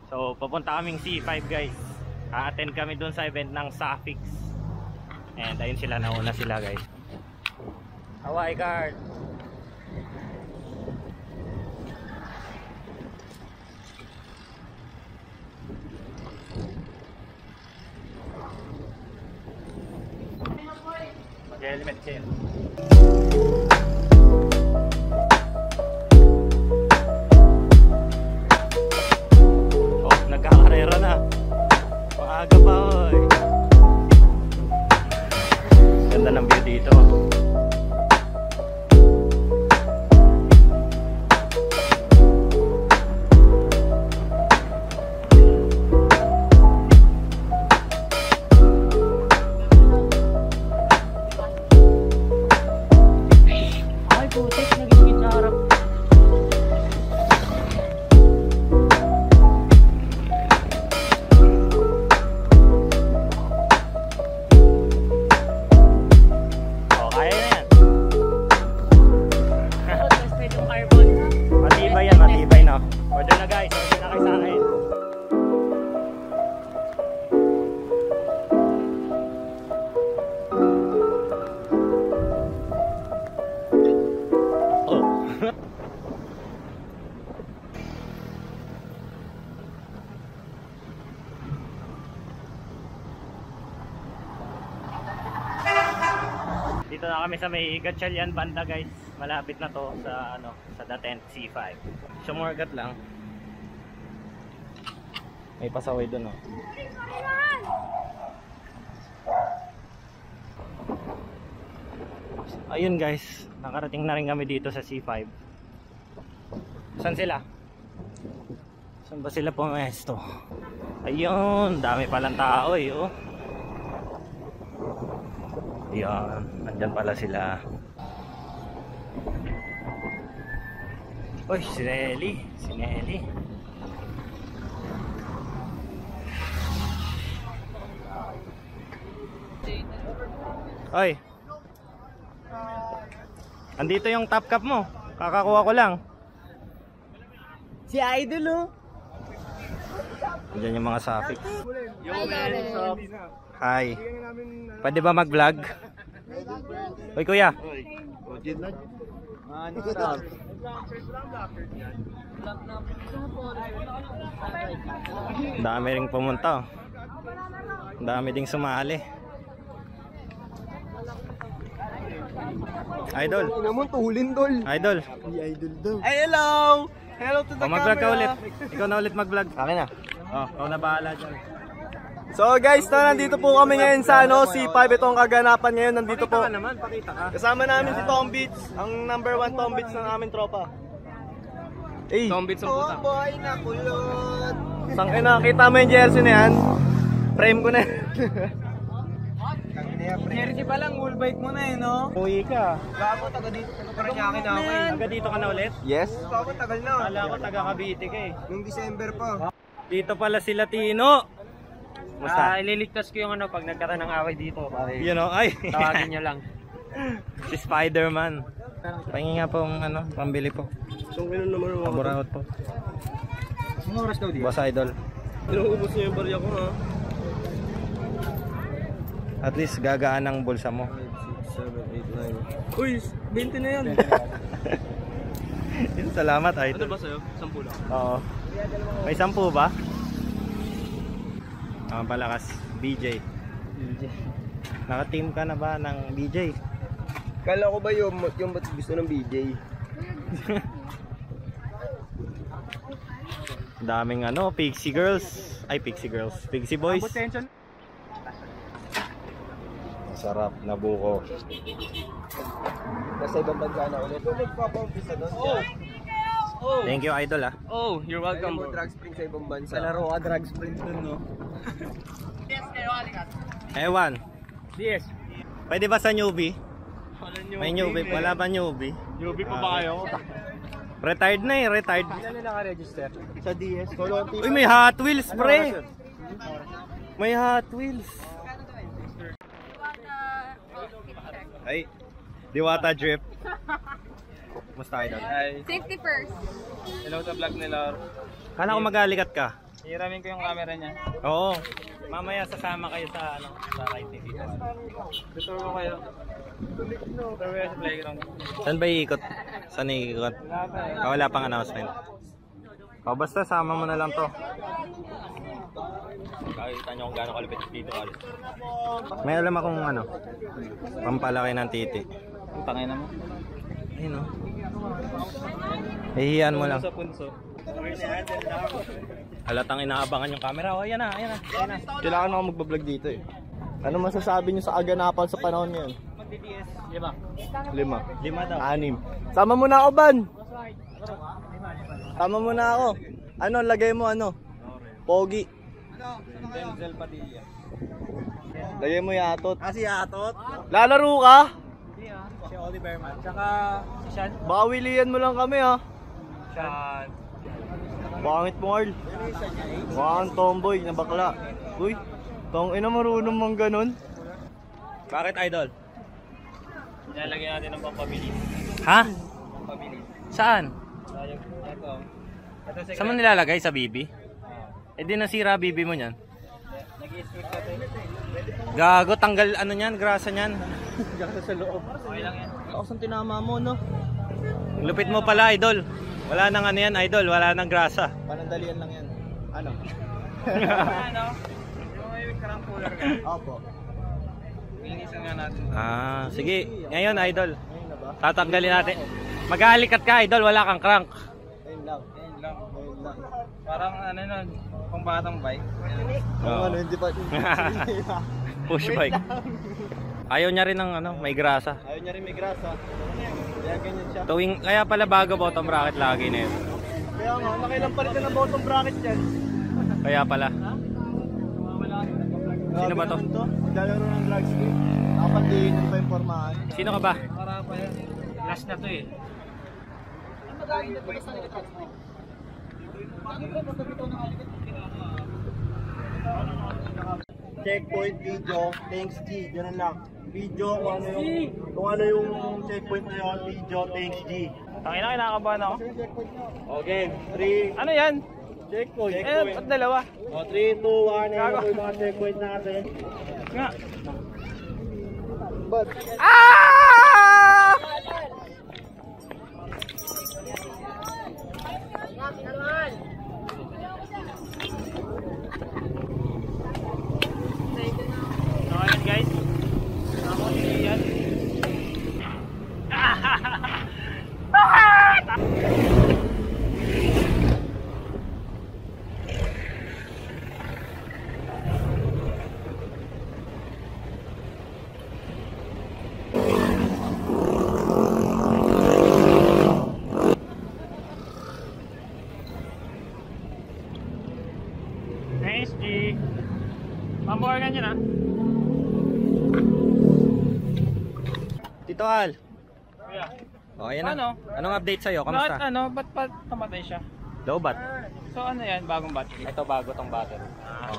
So papunta kaming C5 guys. A-attend kami dun sa event ng Safix. And ayun sila, nauna sila guys. Hawaii card. Mag-helmet kayo. Oh, nagkakarera na. Maaga pa oy. Ganda ng view dito. Dito na kami sa may Gatchalian banda guys. Malapit na to sa ano, sa The Tent C5. Sumorgat lang. May pasaway doon oh. Ayun guys, nakarating na rin kami dito sa C5. Saan sila? Saan ba sila pumesto? Ayun, dami palang tao eh oh. Ayan, nandyan pala sila. Uy, si Nelly. Si Nelly. Oy. Andito yung top cap mo. Kakakuha ko lang. Si Idol oh. Andyan yung mga Safix. Hi. Pwede ba mag-vlog? Uy kuya. Dami ring pumunta. Dami ding sumali. Idol. Naman tuhulin tol. Idol. Idol daw. Ay hello. Hello to the camera. Mag-vlog ka ulit. Ikaw na ulit mag-vlog. Akin na. Oh, ikaw na bahala dyan. So guys, nandito po kami ngayon sa ano, C5. Itong kaganapan ngayon, nandito po. Pakita ka. Kasama namin si Tom Beats, ang number 1 Tom Beats ng aming tropa. Hey. Tom Beats ang puta. Oh boy, nakulot. Sangina, kita mo yung jersey na yan. Frame ko na yan. Jersey pa lang, whole bike mo na eh, no? Uwi ka. Gago, taga dito. Taga Paranaque na ako eh. Taga dito ka na ulit? Yes. Gago, tagal na. Kala ko taga Cavite ka eh. Nung December pa. Dito pala sila Tino. Basta Ililigtas ko yung ano pag nagkaroon ng away dito. Pare. you know, ay. Tawagin nyo lang. Si Spider-Man. Pahingi nga pong ano, pambili po. So, ganun naman ako. Paburaot po. Anong oras daw dito? Boss Idol. Inuubos niyo yung barya ko ha. At least gagaan ang bulsa mo. 5, 6, 7, 8, 9. Uy, 20 na yan. Salamat Idol. Ano ba sa'yo? 10 lang? Oo. May 10 ba? Palakas. BJ. Naka-team ka na ba ng BJ? Kala ko ba yung ba't gusto ng BJ? Daming ano, Pixie Girls. Ay, Pixie Girls. Pixie Boys. Sarap na buko. Nasa ibang bansa na ulit. Kung nagpapaumpisa doon. Oh! Thank you Idol ah. Oh, you're welcome. Mo drag spring sa ibang bansa. Sa laro ka drag sprint dun, no? Ewan. Yes. Pwede ba sa newbie? May newbie. Wala ba newbie? Newbie pa ba kayo? Retired na eh, retired. Ilan na naka-register? Sa DS. Kolonti. Uy, may Hot Wheels, pre. May Hot Wheels. Ay, Diwata Drip. Kumusta Idol? Hi. Safety first. Hello sa vlog nila. Kala ko magalikat ka. Hiramin ko yung camera niya. Oo. Mamaya sasama kayo sa ano, sa ride ni Tito Al. Gusto ko kayo. Gusto ko kayo sa playground. Saan ba iikot? Saan iikot? Wala pang announcement. O basta sama mo na lang to. Kakita nyo kung gaano kalupit dito Al. May alam akong ano, pampalaki ng titi. Ang tangay na mo. Ayun o. Hihiyan mo lang. Sa punso. Halatang inaabangan yung camera. O ayan na, ayan na. Ayan na. Kailangan ako magbablog dito eh. Ano masasabi niyo sa kaganapan sa panahon ngayon? Mag-DDS. 5. 5 daw. 6. Sama mo na ako, Ban! Sama mo na ako. Ano, lagay mo ano? Pogi. Denzel Padilla. Lagay mo yatot. Si Atot. Lalaro ka? Si Oliver Man. Tsaka si Sean. Baka wilihan mo lang kami ha. Sean. Pangit mo, Arl. Mukhang tomboy na bakla. Uy, tong ina marunong mong ganun. Bakit idol? Nilalagyan natin ng pampabilis. Ha? Pampabilis. Saan? Ito. Ito si Saan mo nilalagay? Sa bibi? Eh di nasira bibi mo niyan. Nag-i-stick ka to. Gago, tanggal ano niyan, grasa niyan. Gasa sa loob. Okay lang yan. Tapos ang tinama mo, no? Lupit mo pala idol. Wala nang ano yan idol, wala nang grasa. Panandalian lang yan. Ano? Ano? Yung may karang cooler ka. Opo. Linisan nga natin. Sige. Ngayon idol, Ngayon na ba? tatanggalin natin. Mag-aalikat ka idol, wala kang crank. Ngayon lang. Ayun lang. Ngayon lang. Parang ano nun, pang batang bike. Kung ano, hindi pa. Push bike. Ayaw niya rin ng ano, may grasa. Ayaw niya rin may grasa. Kaya ganyan siya. Kaya pala bago bottom bracket lagi na yun. Kaya nga, nakailang palitan ng bottom bracket yan. Kaya pala. Sino ba to? Maglalaro ng drag strip. Nakapandiinan pa yung formahan. Sino ka ba? Para pa yan. Last na to eh. Checkpoint video, thanks G, ganun lang. Video, kung ano yung checkpoint na yun, video, thanks G. Tangina, kinakabahan ako. Okay, 3, Ano yan? checkpoint. Ba't dalawa? O, 3, 2, 1, ayan po yung mga checkpoint natin. Nga. But, So ayan guys. Ako yan. Nice G. Pamborgan nyo na. Tito Al. Kuya. O, ayan na. Ano? Anong update sa'yo? Bakit Kamusta? ano? Ba't namatay siya? Low bat. So ano yan? Bagong battery? Ito bago tong battery.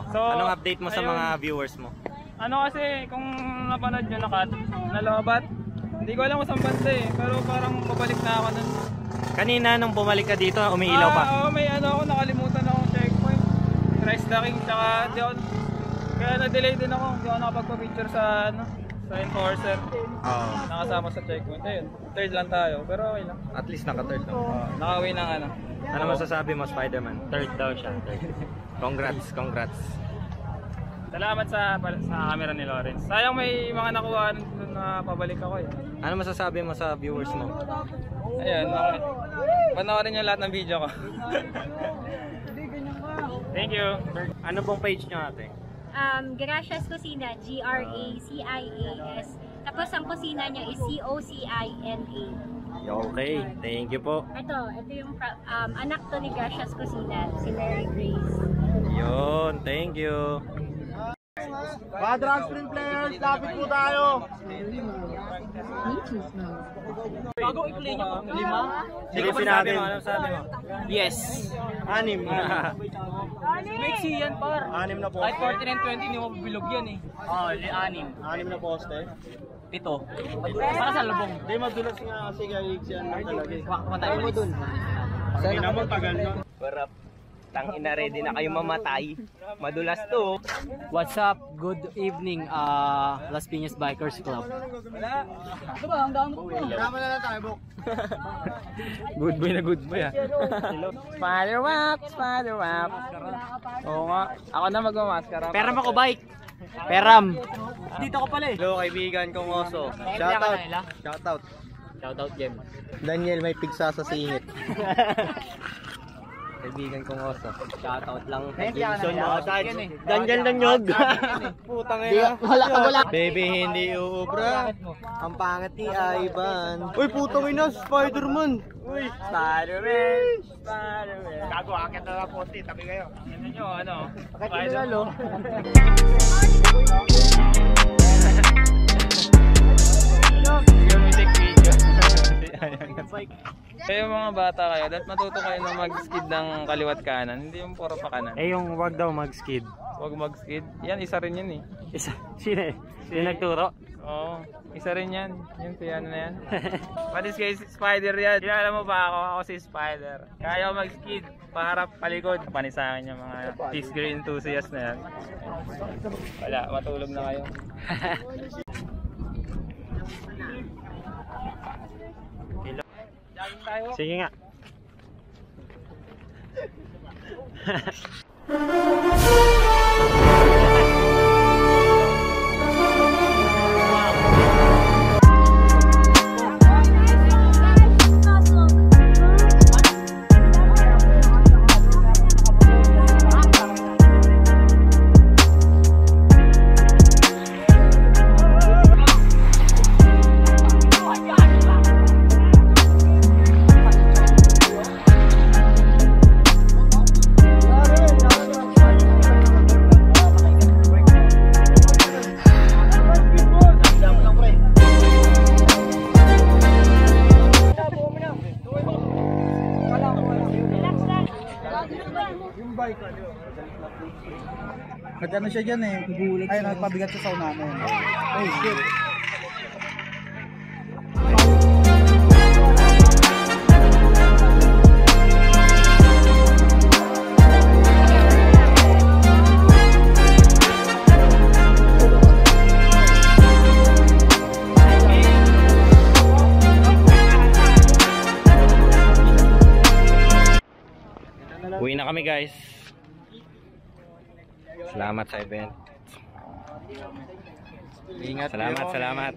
So, Anong update mo sa ayun. mga viewers mo? Ano kasi, kung napanood nyo nalobat, hindi ko alam kung saan banda eh. Pero parang babalik na ako nun. Kanina nung bumalik ka dito, umiilaw pa. Oo, may ano ako, nakalimutan ako checkpoint. Christ the King, tsaka di ako, kaya na-delay din ako. Hindi ako nakapagpa-picture sa ano, sa enforcer. Oo. Nakasama sa checkpoint. Ayun, third lang tayo, pero okay lang. At least naka-third lang. Nakawin ng ano. Ano masasabi mo, Spider-Man? Third daw siya. Congrats, congrats. Salamat sa camera ni Lawrence. Sayang may mga nakuha nung na pabalik ako eh. Ano masasabi mo sa viewers mo? Ayun, okay. Panoorin niyo lahat ng video ko. Thank you. Ano pong page nyo ate? Gracias Cocina, Gracias. Tapos ang kusina niya is Cocina. Okay, thank you po. Ito yung anak to ni Gracias Cocina, si Mary Grace. Yun, thank you. mga drag sprint players, lapit po tayo. Bago i-play niyo po. 5? Silipin natin. Ano sabi mo? Yes. 6. Mixi yan par. 6 na po. Kahit 40 and 20 hindi mo bilog yan eh. Oo, 6. 6 na poste. 7. Para sa lubong. Hindi madulas nga kasi guys yan lang talaga. Kumatay mo dun. Sana mo tagal na. Tangina, ready na kayo mamatay. Madulas to. What's up? Good evening, Las Piñas Bikers Club. Good boy na good boy ah. Spider wap, spider wap. Oo nga. Ako na magmamaskara. Peram ako bike. Peram. Dito ko pala eh. Hello, kaibigan kong oso. Shoutout. Shoutout. Shoutout game. Daniel, may pigsa sa singit. Kaibigan kong oso. Shoutout lang. Jason mga tads. Daniel ng nyog. Putang ina. Wala. Baby, hindi uubra. Ang pangat ni Ivan. Uy, putang ina, Spider-Man. Uy, Spider-Man. Spider-Man. Gago, akit na lang posti, tabi kayo. Ano nyo, ano? Spider-Man. Music video. Kaya mga bata kayo, dapat matuto kayo na mag-skid ng kaliwat kanan, hindi yung puro pa kanan. Eh yung wag daw mag-skid. Huwag mag-skid. Yan, isa rin yun eh. Isa, sino eh? Sino nagturo? Oo, isa rin yan. Yun, si ano na yan. Patis kay Spider yan. Kilala mo ba ako? Ako si Spider. Kaya ko mag-skid. Paharap, palikod. Panis sa akin yung mga Peace Green enthusiast na yan. Wala, matulog na kayo. Sige nga. Nag-ano siya dyan eh. Ay, nagpabigat siya sa unahan. Oh shit. Uwi na kami guys. Salamat sa event. Ingat. Salamat.